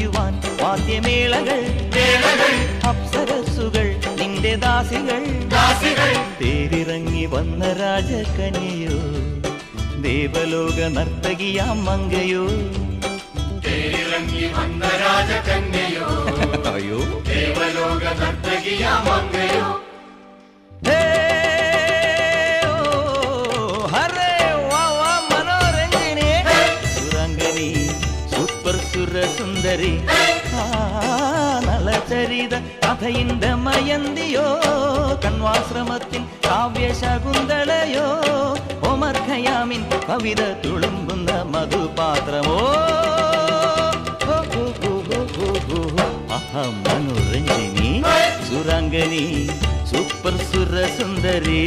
ആനന്ദിക്കുവാൻ വാദ്യമേളകൾ അപ്സരസുകൾ നിന്റെ ദാസികൾ തേരിറങ്ങി വന്ന രാജകന്യയോ ദേവലോക നർത്തകിയാം മങ്കയോ തേരിറങ്ങി വന്ന രാജകന്യയോ അയ്യോ ദേവലോക നർത്തകിയാം മങ്കയോ സുന്ദരി നളചരിത കഥയിന്റെ മയന്തിയോ കണ്വാശ്രമത്തിൽ കാവ്യശകുന്തളയോ ഒമർ ഖയാമിൻ കവിത തുളുമ്പുന്ന മധുപാത്രമോ മനോരഞ്ജിനി സുരാംഗനി സൂപ്പർ സുരസുന്ദരി